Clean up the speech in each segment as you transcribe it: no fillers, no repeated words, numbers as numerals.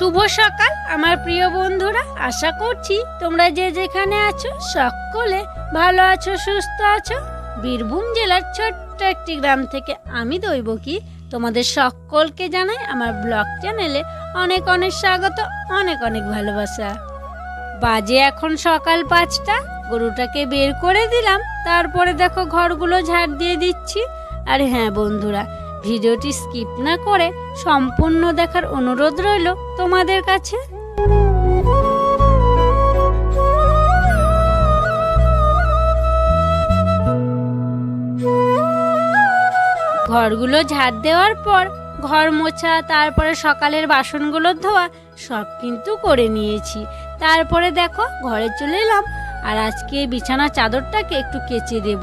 শুভ সকাল আমার প্রিয় বন্ধুরা, আশা করছি তোমরা যে যেখানে আছো সকলে ভালো আছো, সুস্থ আছো। বীরভূম জেলার ছোট্ট একটি গ্রাম থেকে আমি দৈবকী তোমাদের সকলকে জানাই আমার ব্লগ চ্যানেলে অনেক অনেক স্বাগত, অনেক অনেক ভালোবাসা। বাজে এখন সকাল 5টা, গরুটাকে বের করে দিলাম, তারপরে দেখো ঘরগুলো ঝাড় দিয়ে দিচ্ছি। আর হ্যাঁ বন্ধুরা, ভিডিওটি স্কিপ না করে সম্পূর্ণ দেখার অনুরোধ রইল তোমাদের কাছে। ঘরগুলো ঝাড় দেওয়ার পর ঘর মোছা, তারপরে সকালের বাসনগুলো ধোয়া সব কিন্তু করে নিয়েছি। তারপরে দেখো ঘরে চলে এলাম, আর আজকে বিছানার চাদরটাকে একটু কেচে দেব,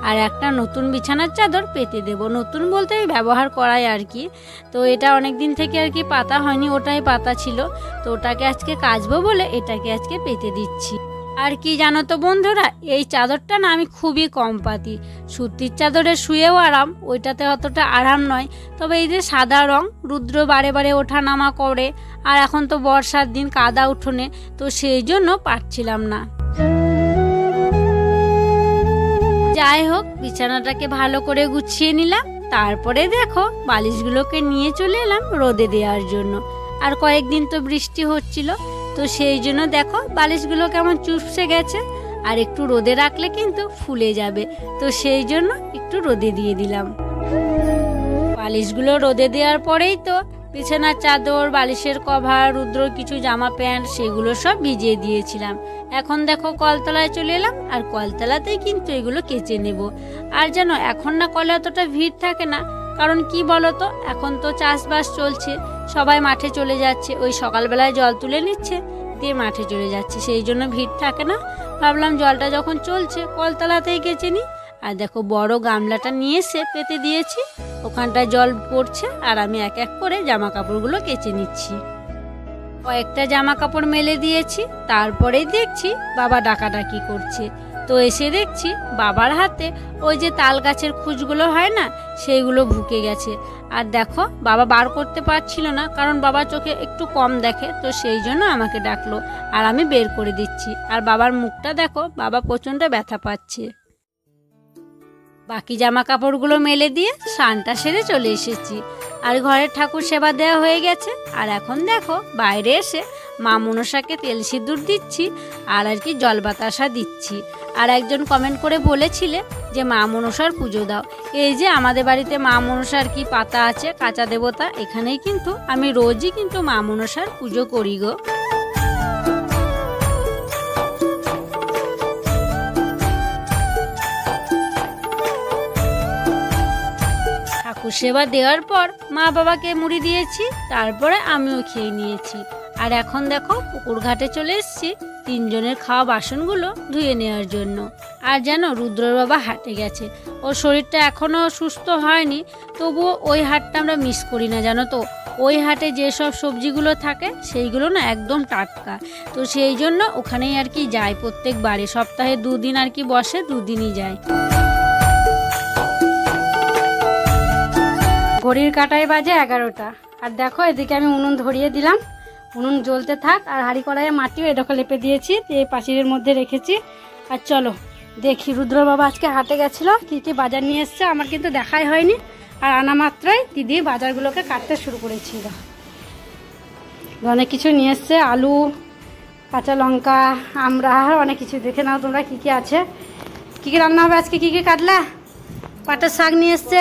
আর একটা নতুন বিছানার চাদর পেতে দেব। নতুন বলতে ব্যবহার করাই আর কি। তো এটা অনেক দিন থেকে আর কি পাতা হয়নি, ওটাই পাতা ছিল, তো ওটাকে আজকে কাচবো বলে এটাকে আজকে পেতে দিচ্ছি। আর কি জানো তো বন্ধুরা, এই চাদরটা না আমি খুবই কম পাতি। সুতির চাদরে শুয়েও আরাম, ওইটাতে অতটা আরাম নয়। তবে এই যে সাদা রং, রুদ্র বারে বারে ওঠা নামা করে, আর এখন তো বর্ষার দিন, কাদা উঠোনে, তো সেই জন্য পারছিলাম না। যাই হোক, বিছানাটাকে ভালো করে গুছিয়ে নিলাম। তারপরে দেখো বালিশগুলোকে নিয়ে চলে এলাম রোদে দেওয়ার জন্য। আর কয়েকদিন তো বৃষ্টি হচ্ছিল, তো সেই জন্য দেখো বালিশগুলো কেমন চুপসে গেছে, আর একটু রোদে রাখলে কিন্তু ফুলে যাবে, তো সেই জন্য একটু রোদে দিয়ে দিলাম। বালিশগুলো রোদে দেওয়ার পরেই তো বিছানার চাদর, বালিশের কভার, রুদ্রর কিছু জামা প্যান্ট সেগুলো সব ভিজিয়ে দিয়েছিলাম। এখন দেখো কলতলায় চলে এলাম, আর কলতলাতেই কিন্তু এগুলো কেচে নেব। আর জানো এখন না কলে অতটা ভিড় থাকে না, কারণ কি বলতো, এখন তো চাষবাস চলছে, সবাই মাঠে চলে যাচ্ছে, ওই সকালবেলায় জল তুলে নিচ্ছে দিয়ে মাঠে চলে যাচ্ছে, সেই জন্য ভিড় থাকে না। ভাবলাম জলটা যখন চলছে কলতলাতেই কেচে নিই। আর দেখো বড় গামলাটা নিয়ে এসে পেতে দিয়েছি, ওখানটায় জল পড়ছে, আর আমি এক এক করে জামা কাপড়গুলো কেচে নিচ্ছি। কয়েকটা জামা কাপড় মেলে দিয়েছি, তারপরেই দেখছি বাবা ডাকাডাকি করছে। তো এসে দেখছি বাবার হাতে ওই যে তাল গাছের খুঁজগুলো হয় না, সেইগুলো ঢুকে গেছে। আর দেখো বাবা বার করতে পারছিল না, কারণ বাবা চোখে একটু কম দেখে, তো সেই জন্য আমাকে ডাকলো, আর আমি বের করে দিচ্ছি। আর বাবার মুখটা দেখো, বাবা প্রচণ্ড ব্যথা পাচ্ছে। বাকি জামা কাপড়গুলো মেলে দিয়ে স্নানটা সেরে চলে এসেছি, আর ঘরের ঠাকুর সেবা দেওয়া হয়ে গেছে। আর এখন দেখো বাইরে এসে মা মনসাকে তেল সিঁদুর দিচ্ছি, আর কি জল বাতাসা দিচ্ছি। আর একজন কমেন্ট করে বলেছিলে যে মা মনসার পুজো দাও। এই যে আমাদের বাড়িতে মা মনসার কি পাতা আছে, কাঁচা দেবতা, এখানেই কিন্তু আমি রোজই কিন্তু মা মনসার পুজো করি গো। ঠাকুর সেবা দেওয়ার পর মা বাবাকে মুড়ি দিয়েছি, তারপরে আমিও খেয়ে নিয়েছি। আর এখন দেখো পুকুর ঘাটে চলে এসেছি তিনজনের খাওয়া বাসনগুলো ধুয়ে নেওয়ার জন্য। আর জানো রুদ্রর বাবা হাটে গেছে, ওর শরীরটা এখনও সুস্থ হয়নি, তবুও ওই হাটটা আমরা মিস করি না জানো তো। ওই হাটে যেসব সবজিগুলো থাকে সেইগুলো না একদম টাটকা, তো সেই জন্য ওখানেই আর কি যাই প্রত্যেকবারে। সপ্তাহে 2 দিন আর কি বসে, 2 দিনই যায়। ঘড়ির কাঁটায় বাজে 11টা, আর দেখো এদিকে আমি উনুন ধরিয়ে দিলাম, উনুন জ্বলতে থাক। আর হাঁড়ি কড়াইয়ে মাটিও এডোখো লেপে দিয়েছি, এই পাঁচিলের মধ্যে রেখেছি। আর চলো দেখি রুদ্র বাবা আজকে হাটে গেছিলো, কী কী বাজার নিয়ে এসছে আমার কিন্তু দেখাই হয়নি। আর আনা মাত্রই দিদি বাজারগুলোকে কাটতে শুরু করেছিল, অনেক কিছু নিয়ে এসছে, আলু, কাঁচা লঙ্কা, আমরা, অনেক কিছু। দেখে নাও তোমরা কী কী আছে, কী কী রান্না হবে আজকে। কী কী কাটলা? পাটের শাক নিয়ে এসছে,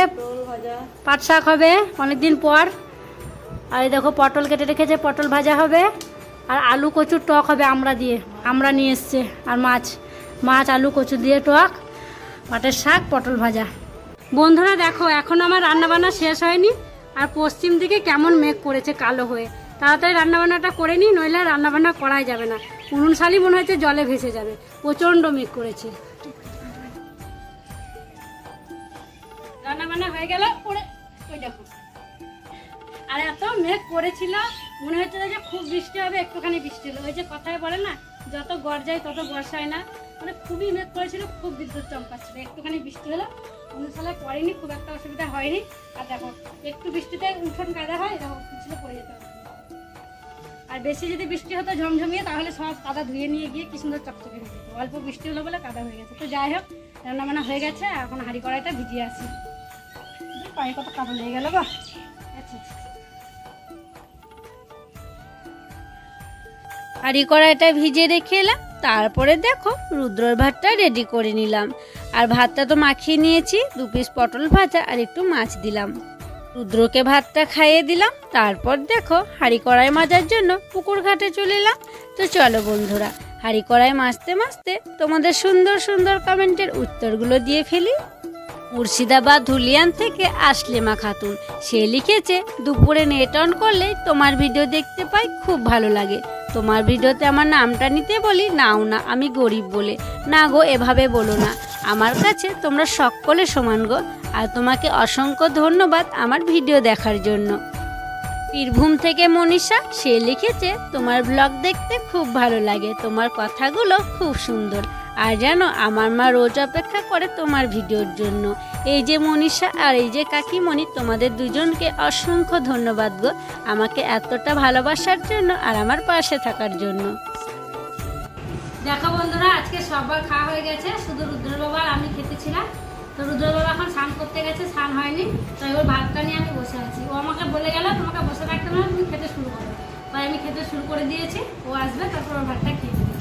পাট শাক হবে অনেকদিন পর। আর এই দেখো পটল কেটে রেখেছে, পটল ভাজা হবে। আর আলু কচুর টক হবে আমরা দিয়ে, আমরা নিয়ে এসছে। আর মাছ আলু কচু দিয়ে টক, পাটের শাক, পটল ভাজা। বন্ধুরা দেখো এখন আমার রান্নাবান্না শেষ হয়নি, আর পশ্চিম দিকে কেমন মেঘ করেছে কালো হয়ে। তাড়াতাড়ি রান্নাবান্নাটা করে নিই, নইলে রান্নাবান্না করাই যাবে না। উনুন শালি মনে হচ্ছে জলে ভেসে যাবে, প্রচণ্ড মেঘ করেছে। রান্নাবান্না হয়ে গেল, ওই দেখো। আর এত মেঘ করেছিল, মনে হচ্ছে যে খুব বৃষ্টি হবে, একটুখানি বৃষ্টি হলো। ওই যে কথায় বলে না, যত গর্জায় তত বর্ষায় না, মানে খুবই মেঘ করেছিল, খুব বিদ্যুৎ চমকাচ্ছিল। একটুখানি বৃষ্টি হলো, অনুশালায় পড়েনি, খুব একটা অসুবিধা হয়নি। আর দেখো একটু বৃষ্টিতে উঠোন কাদা হয়, দেখো পিছলে পড়ে যেতে হবে। আর আর বেশি যদি বৃষ্টি হতো ঝমঝমিয়ে তাহলে সব কাদা ধুয়ে নিয়ে গিয়ে কি সুন্দর চকচকে হয়ে যেত। অল্প বৃষ্টি হলো বলে কাদা হয়ে গেছে। তো যাই হোক, রান্নাবান্না হয়ে গেছে, এখন হাঁড়ি কড়াইটা ভিজিয়ে আসি। পায়ে কত কাদা লেগে গেল গো। আচ্ছা, হাঁড়ি কড়াইটা ভিজিয়ে রেখে এলাম। তারপরে দেখো রুদ্রর ভাতটা রেডি করে নিলাম। আর ভাতটা তো মাখিয়ে নিয়েছি, 2 পিস পটল ভাজা আর একটু মাছ দিলাম। রুদ্রকে ভাতটা খাইয়ে দিলাম। তারপর দেখো হাঁড়ি কড়াই মাজার জন্য পুকুর ঘাটে চলে এলাম। তো চলো বন্ধুরা, হাঁড়ি কড়াই মাজতে মাজতে তোমাদের সুন্দর সুন্দর কমেন্টের উত্তরগুলো দিয়ে ফেলি। মুর্শিদাবাদ ধুলিয়ান থেকে আসলেমা খাতুন, সে লিখেছে, দুপুরে নেট অন করলেই তোমার ভিডিও দেখতে পাই, খুব ভালো লাগে। তোমার ভিডিওতে আমার নামটা নিতে বলি, নাও না, আমি গরিব বলে। না গো, এভাবে বলো না, আমার কাছে তোমরা সকলে সমান গো। আর তোমাকে অসংখ্য ধন্যবাদ আমার ভিডিও দেখার জন্য। বীরভূম থেকে মনীষা, সে লিখেছে, তোমার ব্লগ দেখতে খুব ভালো লাগে, তোমার কথাগুলো খুব সুন্দর। আর জানো, আমার মা রোজ অপেক্ষা করে তোমার ভিডিওর জন্য। এই যে মনীষা আর এই যে কাকিমণি, তোমাদের দুজনকে অসংখ্য ধন্যবাদ গো, আমাকে এতটা ভালোবাসার জন্য আর আমার পাশে থাকার জন্য। দেখো বন্ধুরা, আজকে সবার খাওয়া হয়ে গেছে, শুধু রুদ্র বাবা আর আমি খেতেছিলাম। তো রুদ্র বাবা এখন স্নান করতে গেছে, স্নান হয়নি, তাই ওর ভাতটা নিয়ে আমি বসে আছি। ও আমাকে বলে গেল, তোমাকে বসে রাখতে হবে, তুমি খেতে শুরু করো। তাই আমি খেতে শুরু করে দিয়েছি। ও আসবে, তারপর ওর ভাতটা খেয়ে নেবে।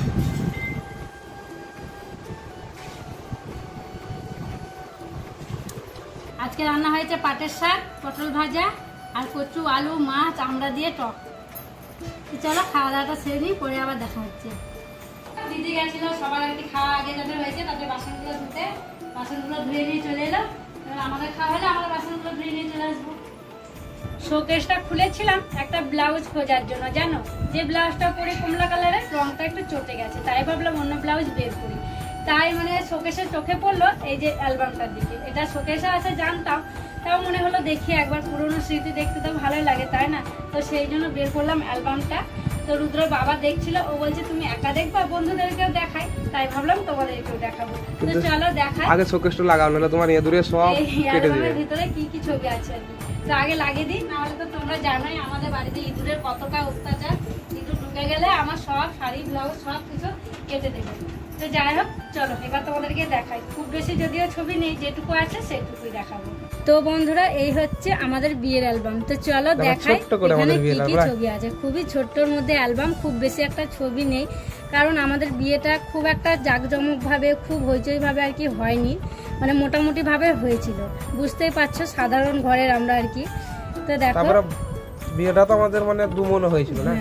আজকে রান্না হয়েছে পাটের শাক, পটল ভাজা আর কচু, আলু, মাছ, আমড়া দিয়ে টক। চলো খাওয়া দাওয়াটা সেরে নিই, পরে আবার দেখা হচ্ছে। দিদি গেছিল সবার আগে, খাওয়া আগে যাদের হয়েছে তাদের বাসনগুলো ধুতে, বাসনগুলো ধুয়ে নিয়ে চলে এলো। এবার আমাদের খাওয়া হলে আমরা বাসনগুলো ধুয়ে নিয়ে চলে আসবো। শোকেসটা খুলেছিলাম একটা ব্লাউজ খোঁজার জন্য, জানো, যে ব্লাউজটা পরে কমলা কালারের, রংটা একটু চটে গেছে, তাই ভাবলাম অন্য ব্লাউজ বের করি। তাই মানে শোকেসে চোখে পড়লো এই যে অ্যালবামটার দিকে। এটা শোকেসে আছে জানতাম, তাও মনে হলো দেখি একবার, পুরোনো স্মৃতি দেখতে তো ভালোই লাগে, তাই না? তো সেই জন্য বের করলাম অ্যালবামটা। তো রুদ্র বাবা দেখছিল, ও বলছে তুমি একা দেখবা, বন্ধুদেরকেও দেখাই, তাই ভাবলাম তোমাদেরকেও দেখাবো। তো চলো দেখাই। আগে শোকেসটা লাগাও, না তোমার ইঁদুরে সব কেটে দিবে। ভিতরে কি কি ছবি আছে আর কি, তো আগে লাগিয়ে দিই, নাহলে তো তোমরা জানোই আমাদের বাড়িতে ইঁদুরের কতটা অত্যাচার। ইঁদুর ঢুকে গেলে আমার সব শাড়ি, ব্লাউজ সব কিছু কেটে দেবে। তো যাই হোক, চলো এবার তোমাদেরকে দেখাই। খুব বেশি যদিও ছবি নেই, যেটুকু আছে সেটুকুই দেখাবো। তো বন্ধুরা, এই হচ্ছে আমাদের বিয়ের অ্যালবাম। তো চলো দেখাই এখানে কি কি ছবি আছে। খুবই ছোট্টর মধ্যে অ্যালবাম, খুব বেশি একটা ছবি নেই, কারণ আমাদের বিয়েটা খুব একটা জাঁকজমক ভাবে, খুব হইচই ভাবে আর কি হয়নি, মানে মোটামুটি ভাবে হয়েছিল। বুঝতেই পারছো, সাধারণ ঘরের আমরা আর কি। তো দেখো বিয়েটা তো আমাদের মানে দুমনে হয়েছিল না।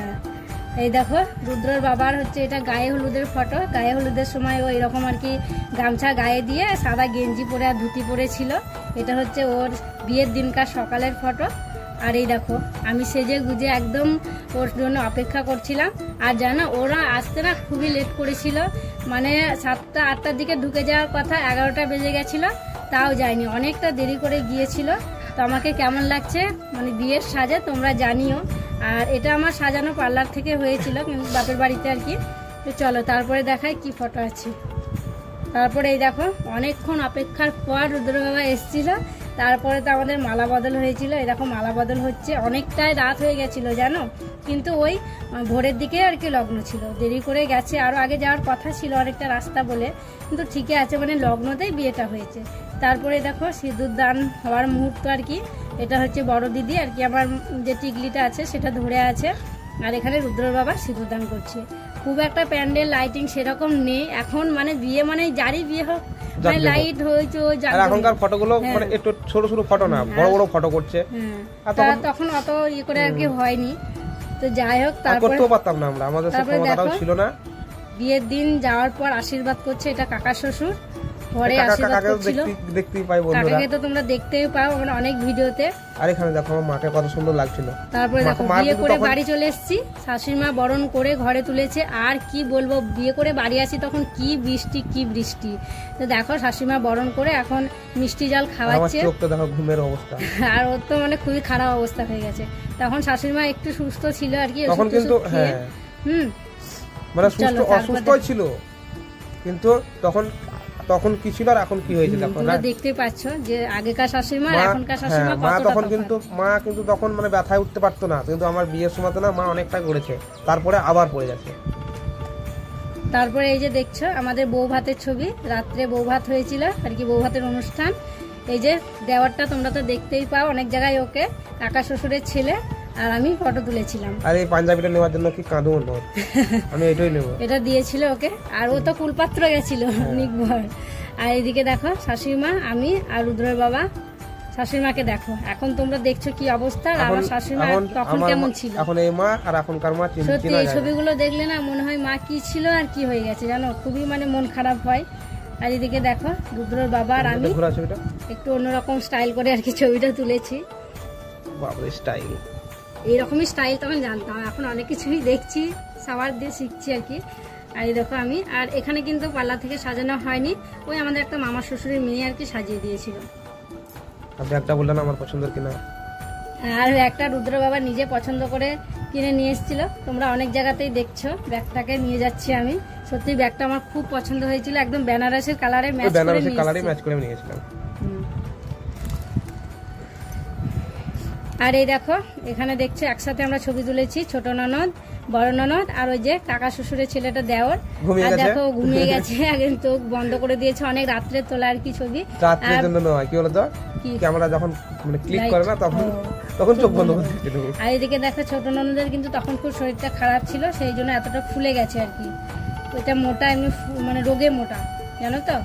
এই দেখো রুদ্রর বাবার হচ্ছে এটা গায়ে হলুদের ফটো। গায়ে হলুদের সময় ও এরকম আর কি গামছা গায়ে দিয়ে সাদা গেঞ্জি পরে আর ধুতি পরেছিল। এটা হচ্ছে ওর বিয়ের দিনকার সকালের ফটো। আর এই দেখো আমি সেজে গুজে একদম ওর জন্য অপেক্ষা করছিলাম। আর জানো, ওরা আসতে না খুবই লেট করেছিল, মানে 7টা 8টার দিকে ঢুকে যাওয়ার কথা, 11টা বেজে গেছিলো, তাও যায়নি, অনেকটা দেরি করে গিয়েছিল। তো আমাকে কেমন লাগছে মানে বিয়ের সাজে তোমরা জানিও। আর এটা আমার সাজানো পার্লার থেকে হয়েছিল, কিন্তু বাপের বাড়িতে আর কি। তো চলো তারপরে দেখাই কি ফটো আছে। তারপরে এই দেখো অনেকক্ষণ অপেক্ষার পর রুদ্র বাবা এসেছিল। তারপরে তো আমাদের মালা বদল হয়েছিল। এই দেখো মালা বদল হচ্ছে, অনেকটাই রাত হয়ে গেছিল জানো, কিন্তু ওই ভোরের দিকে আর কি লগ্ন ছিল, দেরি করে গেছে, আরও আগে যাওয়ার কথা ছিল অনেকটা রাস্তা বলে, কিন্তু ঠিকই আছে, মানে লগ্নতেই বিয়েটা হয়েছে। তারপরে দেখো সিঁদুর দান হওয়ার মুহূর্ত আর কি। এটা হচ্ছে বড় দিদি আর কি, আমার যে টিকলিটা আছে সেটা ধরে আছে, আর এখানে রুদ্র বাবা সিঁদুর দান করছে। খুব একটা প্যান্ডেল লাইটিং সেরকম নেই এখন, মানে বিয়ে মানে যারই বিয়ে হোক মানে লাইট হয়েছে। এখনকার ফটোগুলো মানে একটু ছোট ছোট ফটো না, বড় বড় ফটো করছে, তখন অত ইয়ে করে আর কি হয়নি। তো যাই হোক, তারপরে করতেও পারতাম না আমরা, আমাদের ক্ষমতাটাও ছিল না। বিয়ের দিন যাওয়ার পর আশীর্বাদ করছে, এটা কাকা শ্বশুর ঘরে আশীর্বাদ করছিল, দেখতেই পাই বন্ধুরা। কাকাকে তো তোমরা দেখতেই পাও মানে অনেক ভিডিওতে। আর এখানে দেখো আমার মাকে কত সুন্দর লাগছিল। তারপরে দেখো বিয়ে করে বাড়ি চলে এসেছি, শাশুড়িমা বরণ করে ঘরে তুলেছে। আর কি বলবো, বিয়ে করে বাড়ি আসি তখন কি বৃষ্টি কি বৃষ্টি। তো দেখো শাশুড়িমা বরণ করে এখন মিষ্টি জল খাওয়াচ্ছে। দেখো ঘুমের অবস্থা, আর ওর তো মানে খুবই খারাপ অবস্থা হয়ে গেছে। তখন শাশুড়িমা একটু সুস্থ ছিল আর কি, তখন কিন্তু মানে সুস্থ অসুস্থ ছিল, কিন্তু তখন তখন কি ছিল আর এখন কি হয়েছে দেখো। তোমরা দেখতেই পাচ্ছ যে আগেকার শাশুড়িমা আর এখনকার শাশুড়িমা মা কতটা তখন তফাৎ। মা কিন্তু তখন মানে ব্যথায় উঠতে পারতো না, কিন্তু আমার বিয়ের সময় তো না মা অনেকটা করেছে, তারপরে আবার পড়ে গেছে। তারপরে এই যে দেখছো আমাদের বউ ভাতের ছবি, রাত্রে বউ ভাত হয়েছিল আর কি, বউ ভাতের অনুষ্ঠান। এই যে দেওয়ারটা তোমরা তো দেখতেই পাও অনেক জায়গায়, ওকে কাকা শ্বশুরের ছেলে আর আমি ফটো তুলেছিলাম। আর এই পাঞ্জাবিটা নেওয়ার জন্য কি কাঁদুন, আমি এটাই নেবো। এটা দিয়েছিল ওকে, আর ও তো কুলপাত্র গেছিল নিকভর। আর এইদিকে দেখো শাশুড়িমা, আমি আর রুদ্রের বাবা। শাশুড়িমাকে দেখো, এখন তোমরা দেখছো কি অবস্থা, আর আমার শাশুড়িমা তখন কেমন ছিল। এখন এই মা আর এখনকার মা সত্যি এই ছবিগুলো দেখলে না মনে হয় মা কি ছিল আর কি হয়ে গেছে জানো, খুবই মানে মন খারাপ হয়। আর এদিকে দেখো রুদ্রের বাবা আর আমি একটু অন্যরকম স্টাইল করে আর কি ছবিটা তুলেছি। বাবা স্টাইল, এইরকমই স্টাইল তখন জানতাম, এখন অনেক কিছুই দেখছি, সবার দিয়ে শিখছি আর কি। আর এই দেখো আমি, আর এখানে কিন্তু পার্লার থেকে সাজানো হয়নি, ওই আমাদের একটা মামা শ্বশুরের মেয়ে আর কি সাজিয়ে দিয়েছিল। ব্যাগটা বললেন আমার পছন্দের কিনা, আর একটা রুদ্র বাবা নিজে পছন্দ করে কিনে নিয়ে এসেছিল, তোমরা অনেক জায়গাতেই দেখছো ব্যাগটাকে নিয়ে যাচ্ছি আমি। সত্যি ব্যাগটা আমার খুব পছন্দ হয়েছিল, একদম বেনারসের কালারে ম্যাচ করে নিয়েছিলাম। আর এই দেখো এখানে দেখছো একসাথে আমরা ছবি তুলেছি, ছোট ননদ, বড় ননদ আর ওই যে কাকা শ্বশুরের ছেলেটা দেওর। আর দেখো ঘুমিয়ে গেছে, আগে চোখ বন্ধ করে দিয়েছে, অনেক রাত্রে তোলা আর কি ছবি। রাত্রের জন্য নয়, কি বলতো ক্যামেরা যখন মানে ক্লিক করে না তখন চোখ বন্ধ করে দিয়েছিল। আর এদিকে দেখো ছোট ননদের কিন্তু তখন খুব শরীরটা খারাপ ছিল, সেই জন্য এতটা ফুলে গেছে আর কি, ওইটা মোটা এমনি মানে রোগে মোটা জানো তো।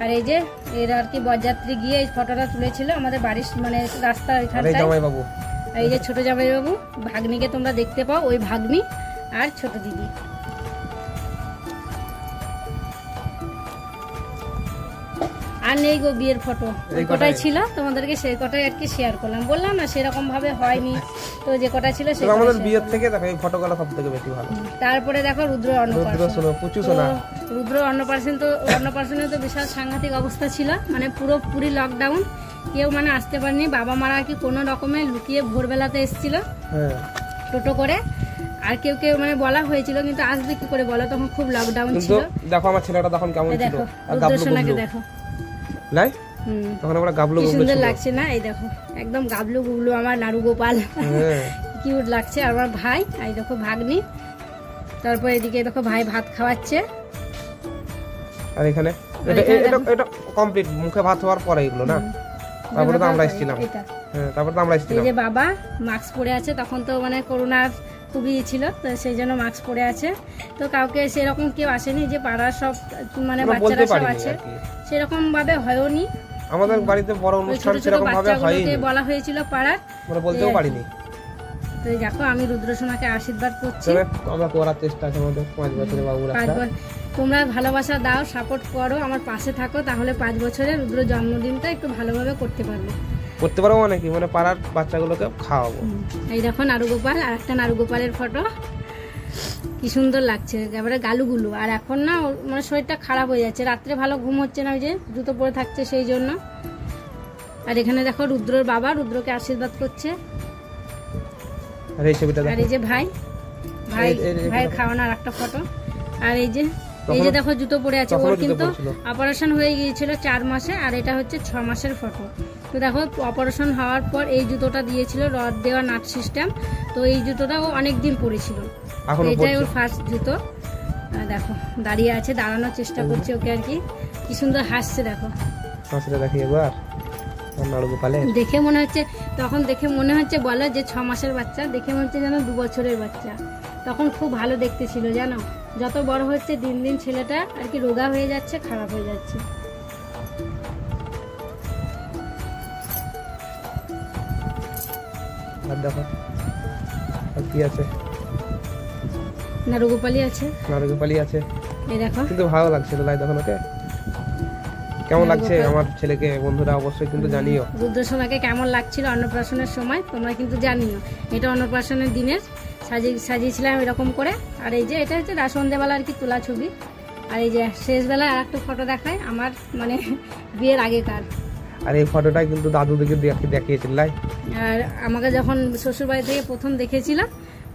আর এই যে এরা আর কি বরযাত্রী গিয়ে এই ফটোটা তুলেছিল আমাদের বাড়ির মানে রাস্তার ওইখানটায়। এই যে ছোট জামাইবাবু, ভাগ্নিকে তোমরা দেখতে পাও, ওই ভাগ্নি আর ছোট দিদি। আর নেই গো বিয়ের ফটো, ওই কটাই ছিল, তোমাদেরকে সেই কটাই আর কি শেয়ার করলাম। বললাম না সেরকম ভাবে হয়নি, তো যে কটা ছিল সেই আমাদের বিয়ের থেকে দেখো এই ফটোগুলো সবথেকে বেশি ভালো। তারপরে দেখো রুদ্র অন্নপ্রাশনে তো বিশাল সাংঘাতিক অবস্থা ছিল, মানে পুরোপুরি লকডাউন, কেউ মানে আসতে পারেনি। বাবা মারা কি কোনো রকমে লুকিয়ে ভোরবেলাতে এসেছিল টোটো করে, আর কেউ কেউ মানে বলা হয়েছিল কিন্তু আসবে কি করে বলো, তখন খুব লকডাউন ছিল। দেখো আমার ছেলেটা তখন কেমন ছিল, দেখো রুদ্রসোনাকে দেখো, তখন আমরা গাবলু কি সুন্দর লাগছে না, এই দেখো একদম গাবলু গুবলু আমার নাড়ু গোপাল, কিউট লাগছে। আর আমার ভাই, এই দেখো ভাগ্নি, তারপর এদিকে দেখো ভাই ভাত খাওয়াচ্ছে। আর এখানে এটা কমপ্লিট, মুখে ভাত হওয়ার পরে এগুলো না, তারপরে তো আমরা এসেছিলাম। এই যে বাবা মাস্ক পরে আছে, তখন তো মানে করোনার খুবই ছিল, তো সেই জন্য মাস্ক পরে আছে। তো কাউকে সেরকম কেউ আসেনি, যে পাড়ার সব মানে বাচ্চারা সব আছে, সেরকম ভাবে হয়নি আমাদের বাড়িতে বড় অনুষ্ঠান, সেরকম ভাবে হয়নি, বলা হয়েছিল পাড়ার, মানে বলতেও পারিনি। তো দেখো আমি রুদ্রসোনাকে আশীর্বাদ করছি, আমরা করার চেষ্টা আছে আমাদের 5 বছরের বাবুরা। তোমরা ভালোবাসা দাও, সাপোর্ট করো, আমার পাশে থাকো, তাহলে 5 বছরের রুদ্র জন্মদিনটা একটু ভালোভাবে করতে পারবো মানে কি, মানে পাড়ার বাচ্চাগুলোকে খাওয়াবো। এই দেখো নাড়ুগোপাল, আর একটা নাড়ুগোপালের ফটো, কি সুন্দর লাগছে একেবারে গালুগুলো। আর এখন না মানে শরীরটা খারাপ হয়ে যাচ্ছে, রাত্রে ভালো ঘুম হচ্ছে না, ওই যে জুতো পরে থাকছে সেই জন্য। আর এখানে দেখো রুদ্রর বাবা রুদ্রকে আশীর্বাদ করছে। আর এই ছবিটা দেখো, আর এই যে ভাইয়ের খাওয়ানোর একটা ফটো। আর এই যে দেখো জুতো পরে আছে, ওর কিন্তু অপারেশন হয়ে গিয়েছিল 4 মাসে, আর এটা হচ্ছে 6 মাসের ফটো। তো দেখো অপারেশন হওয়ার পর এই জুতোটা দিয়েছিল, রড দেওয়া নাট সিস্টেম, তো এই জুতোটা ও অনেকদিন পরেছিল, এটাই ওর ফার্স্ট জুতো। দেখো দাঁড়িয়ে আছে, দাঁড়ানোর চেষ্টা করছে ওকে আর কি, কি সুন্দর হাসছে দেখো। দেখে মনে হচ্ছে, তখন দেখে মনে হচ্ছে বলো যে 6 মাসের বাচ্চা, দেখে মনে হচ্ছে যেন 2 বছরের বাচ্চা। তখন খুব ভালো দেখতে ছিল জানো, যত বড় হচ্ছে দিন দিন ছেলেটা আর কি রোগা হয়ে যাচ্ছে, খারাপ হয়ে যাচ্ছে। দেখো আর কি আছে, নাড়ুগোপালি আছে, এই দেখো কিন্তু ভালো লাগছে তো, দেখো ওকে কেমন লাগছে আমার ছেলেকে, বন্ধুরা অবশ্যই কিন্তু জানিও। রুদ্রসোনাকে কেমন লাগছিল অন্নপ্রাশনের সময় তোমরা কিন্তু জানিও। এটা অন্নপ্রাশনের দিনের সাজিয়েছিলাম এরকম করে। আর এই যে এটা হচ্ছে সন্ধ্যেবেলা আর কি তোলা ছবি। আর এই যে শেষবেলায় আর একটা ফটো দেখায় আমার মানে বিয়ের আগেকার। আর এই ফটোটা কিন্তু দাদুদিকে দেখিয়েছিল। আর আমাকে যখন শ্বশুর বাড়ি থেকে প্রথম দেখেছিল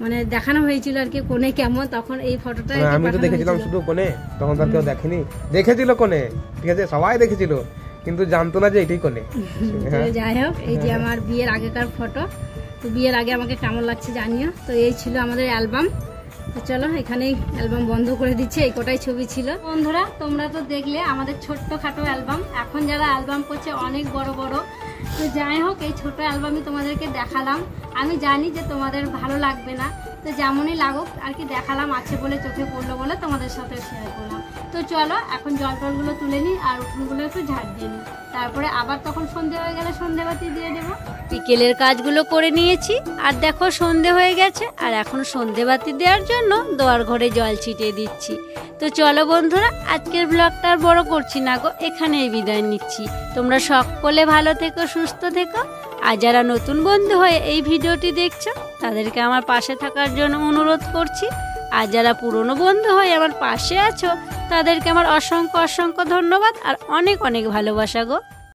মানে দেখানো হয়েছিল আর কি কোণে কেমন, তখন এই ফটোটা আমি তো দেখেছিলাম শুধু কোণে, তখন তার কেউ দেখেনি, দেখেছিল কোণে, ঠিক আছে সবাই দেখেছিল কিন্তু জানতো না যে এটাই কোণে। যাই হোক, এই যে আমার বিয়ের আগেকার ফটো, তো বিয়ের আগে আমাকে কেমন লাগছে জানিও। তো এই ছিল আমাদের অ্যালবাম। তো চলো এখানেই অ্যালবাম বন্ধ করে দিচ্ছি, এই কটাই ছবি ছিল। বন্ধুরা তোমরা তো দেখলে আমাদের ছোট্ট খাটো অ্যালবাম, এখন যারা অ্যালবাম করছে অনেক বড় বড়। তো যাই হোক, এই ছোট অ্যালবামই তোমাদেরকে দেখালাম। আমি জানি যে তোমাদের ভালো লাগবে না, তো যেমনই লাগুক আর কি দেখালাম, আছে বলে চোখে পড়লো বলে তোমাদের সাথে শেয়ার করলাম। তো চলো এখন জল টলগুলো তুলে নিই আর উঠোনগুলো একটু ঝাড় দিয়ে নিই, তারপরে আবার তখন সন্ধে হয়ে গেলে সন্ধেবাতি দিয়ে দেবো। বিকেলের কাজগুলো করে নিয়েছি আর দেখো সন্ধে হয়ে গেছে, আর এখন সন্ধেবাতি দেওয়ার জন্য দোয়ার ঘরে জল ছিটিয়ে দিচ্ছি। তো চলো বন্ধুরা, আজকের ব্লগটা আর বড় করছি না গো, এখানেই বিদায় নিচ্ছি। তোমরা সকলে ভালো থেকো, সুস্থ থেকো। আর যারা নতুন বন্ধু হয়ে এই ভিডিওটি দেখছো তাদেরকে আমার পাশে থাকার জন্য অনুরোধ করছি, আর যারা পুরনো বন্ধু হয়ে আমার পাশে আছো তাদেরকে আমার অসংখ্য অসংখ্য ধন্যবাদ আর অনেক অনেক ভালোবাসা গো।